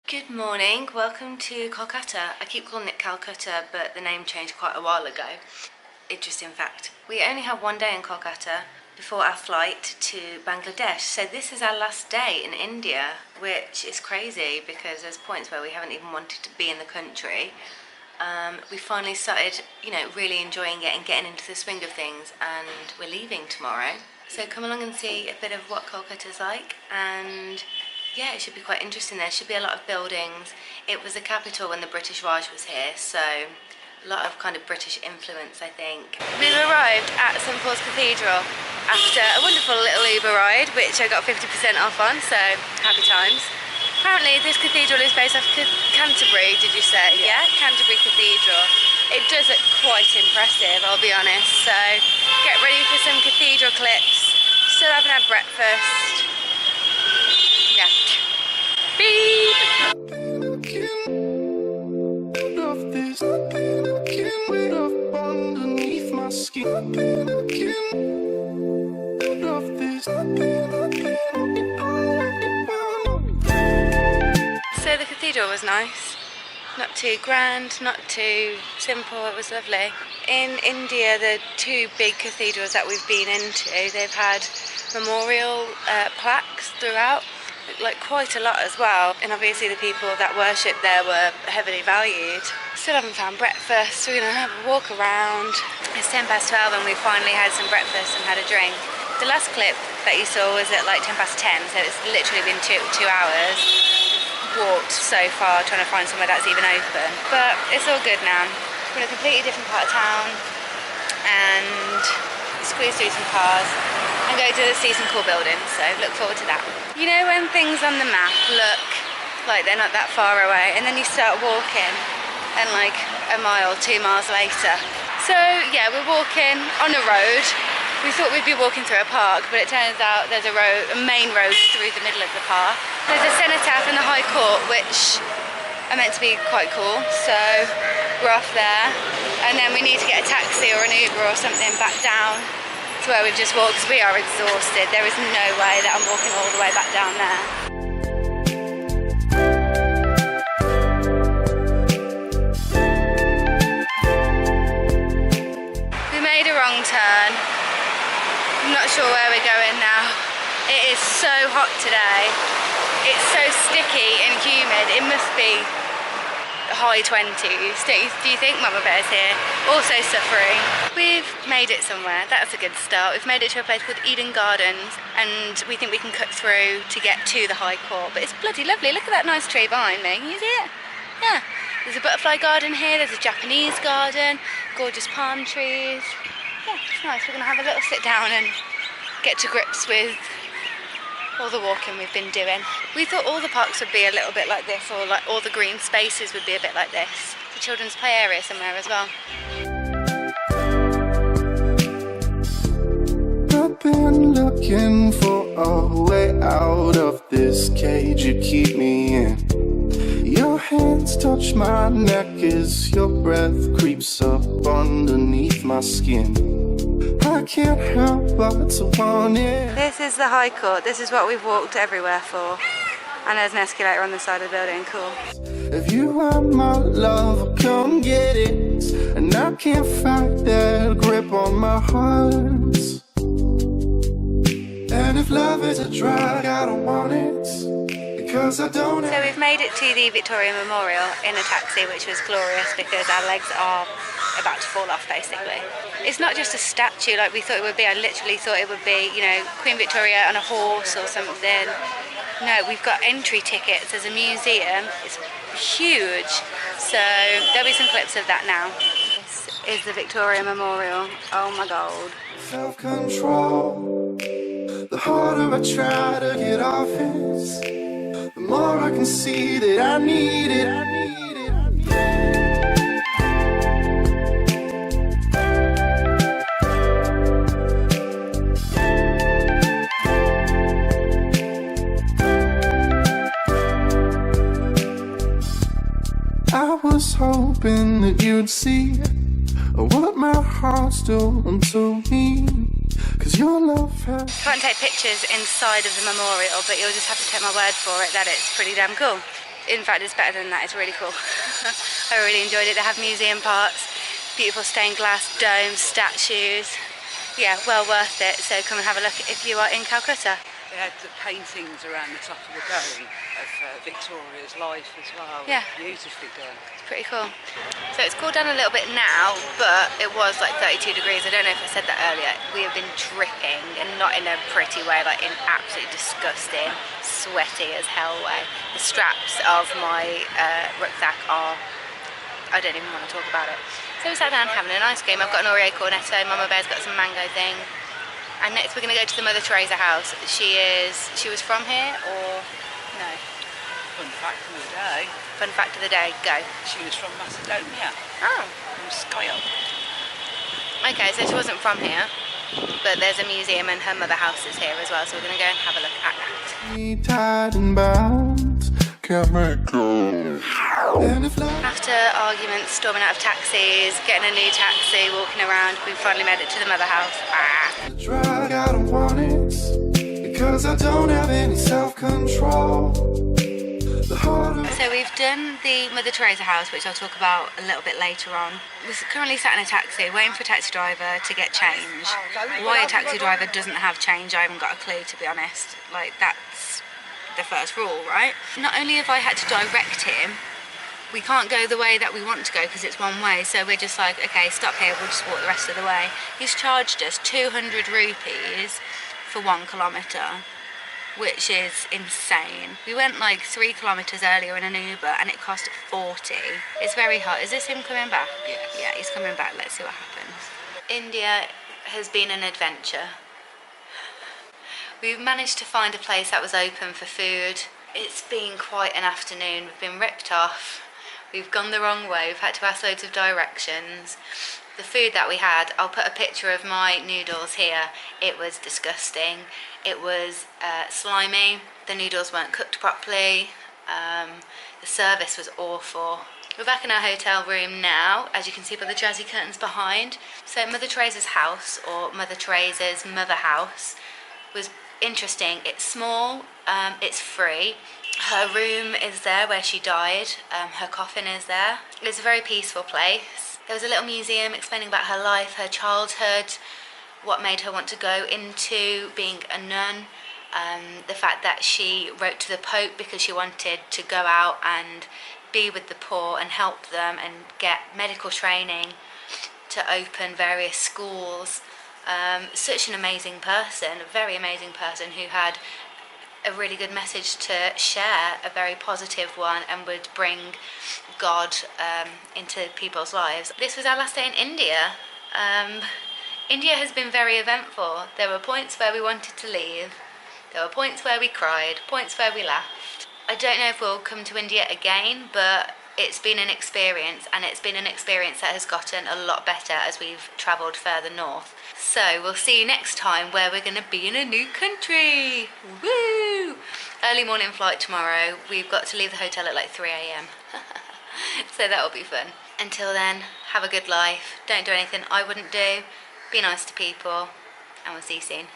Good morning, welcome to Kolkata. I keep calling it Calcutta, but the name changed quite a while ago. Interesting fact. We only have one day in Kolkata before our flight to Bangladesh. So this is our last day in India, which is crazy because there's points where we haven't even wanted to be in the country. We finally started, really enjoying it and getting into the swing of things, and we're leaving tomorrow. So come along and see a bit of what Kolkata's like, and yeah, it should be quite interesting. There should be a lot of buildings. It was the capital when the British Raj was here, so a lot of kind of British influence, I think. We've arrived at St Paul's Cathedral after a wonderful little Uber ride, which I got 50% off on, so happy times. Apparently this cathedral is based off Canterbury, did you say? Yeah, Canterbury Cathedral. It does look quite impressive, I'll be honest, so get ready for some cathedral clips. Still haven't had breakfast. Yeah. Beep! So the cathedral was nice. Not too grand, not too simple, it was lovely. In India, the two big cathedrals that we've been into, they've had memorial plaques throughout, like quite a lot as well. And obviously the people that worshipped there were heavily valued. Still haven't found breakfast, so we're gonna have a walk around. It's 12:10 and we finally had some breakfast and had a drink. The last clip that you saw was at like 10:10, so it's literally been two hours. Walked so far trying to find somewhere that's even open, but it's all good now. We're in a completely different part of town and squeeze through some cars and go to see some cool buildings, so look forward to that. You know when things on the map look like they're not that far away and then you start walking and like a mile, 2 miles later. So yeah, we're walking on a road. We thought we'd be walking through a park, but it turns out there's a main road through the middle of the park. There's a cenotaph in the High Court, which are meant to be quite cool, so we're off there. And then we need to get a taxi or an Uber or something back down to where we've just walked, because we are exhausted. There is no way that I'm walking all the way back down there. We made a wrong turn. I'm not sure where we're going now. It is so hot today. It's so sticky and humid. It must be high 20s. Do you think Mama Bear's here? Also suffering. We've made it somewhere. That's a good start. We've made it to a place called Eden Gardens, and we think we can cut through to get to the High Court. But it's bloody lovely. Look at that nice tree behind me. Can you see it? Yeah. There's a butterfly garden here. There's a Japanese garden. Gorgeous palm trees. Yeah, it's nice. We're going to have a little sit down and get to grips with all the walking we've been doing. We thought all the parks would be a little bit like this, or like all the green spaces would be a bit like this. The children's play area somewhere as well. I've been looking for a way out of this cage you keep me in. Your hands touch my neck as your breath creeps up underneath my skin. I can't help but to want it. This is the High Court. This is what we've walked everywhere for. And there's an escalator on the side of the building. Cool. If you are my love, come get it. And I can't fight that grip on my heart. And if love is a drug, I don't want it. Because I don't. So we've made it to the Victoria Memorial in a taxi, which was glorious because our legs are about to fall off basically. It's not just a statue like we thought it would be. I literally thought it would be, Queen Victoria on a horse or something. No, we've got entry tickets. There's a museum. It's huge. So there'll be some clips of that now. This is the Victoria Memorial. Oh my God. Self-control. The harder I try to get off it, the more I can see that I need it. I was hoping that you'd see what my heart's doing to me. Cause your love has... Can't take pictures inside of the memorial, but you'll just have to take my word for it that it's pretty damn cool. in fact, it's better than that. It's really cool. I really enjoyed it. They have museum parts, beautiful stained glass domes, statues. Yeah, well worth it. So come and have a look if you are in Calcutta. They had the paintings around the top of the dome of Victoria's life as well. Yeah. Beautifully done. It's pretty cool. So it's cooled down a little bit now, but it was like 32 degrees. I don't know if I said that earlier. We have been dripping, and not in a pretty way, like in absolutely disgusting, sweaty as hell way. The straps of my rucksack are, I don't even want to talk about it. So we sat down having an ice cream. I've got an Oreo cornetto, Mama Bear's got some mango thing. And next we're going to go to the Mother Teresa house. She was from here, or no? Fun fact of the day. Fun fact of the day, go. She was from Macedonia. Oh. From Skopje. Okay, so she wasn't from here, but there's a museum and her mother house is here as well, so we're going to go and have a look at that. Tied and bound, can't let go. After arguments, storming out of taxis, getting a new taxi, walking around, we finally made it to the mother house. Drug, I don't want it, because I don't have any self-control. So we've done the Mother Teresa house, which I'll talk about a little bit later on. We're currently sat in a taxi, waiting for a taxi driver to get change. Why a taxi driver doesn't have change, I haven't got a clue, to be honest. Like, that's the first rule, right? Not only have I had to direct him, we can't go the way that we want to go because it's one way, so we're just like, okay, stop here, we'll just walk the rest of the way. He's charged us 200 rupees for 1 kilometre, which is insane. We went like 3 kilometres earlier in an Uber and it cost 40. It's very hot. Is this him coming back? Yes. Yeah, he's coming back. Let's see what happens. India has been an adventure. We've managed to find a place that was open for food. It's been quite an afternoon. We've been ripped off. We've gone the wrong way. We've had to ask loads of directions. The food that we had, I'll put a picture of my noodles here. It was disgusting. It was slimy. The noodles weren't cooked properly. The service was awful. We're back in our hotel room now, as you can see by the jazzy curtains behind. So Mother Teresa's house, or Mother Teresa's mother house, was interesting. It's small, it's free. Her room is there where she died, her coffin is there. It's a very peaceful place. There was a little museum explaining about her life, her childhood, what made her want to go into being a nun, the fact that she wrote to the Pope because she wanted to go out and be with the poor and help them and get medical training to open various schools. Such an amazing person, a very amazing person who had a really good message to share, a very positive one, and would bring God into people's lives. This was our last day in India. India has been very eventful. There were points where we wanted to leave, there were points where we cried, points where we laughed. I don't know if we'll come to India again, but it's been an experience, and it's been an experience that has gotten a lot better as we've travelled further north. So we'll see you next time, where we're going to be in a new country. Woo! Early morning flight tomorrow. We've got to leave the hotel at like 3 AM. So that'll be fun. Until then, have a good life. Don't do anything I wouldn't do. Be nice to people, and we'll see you soon.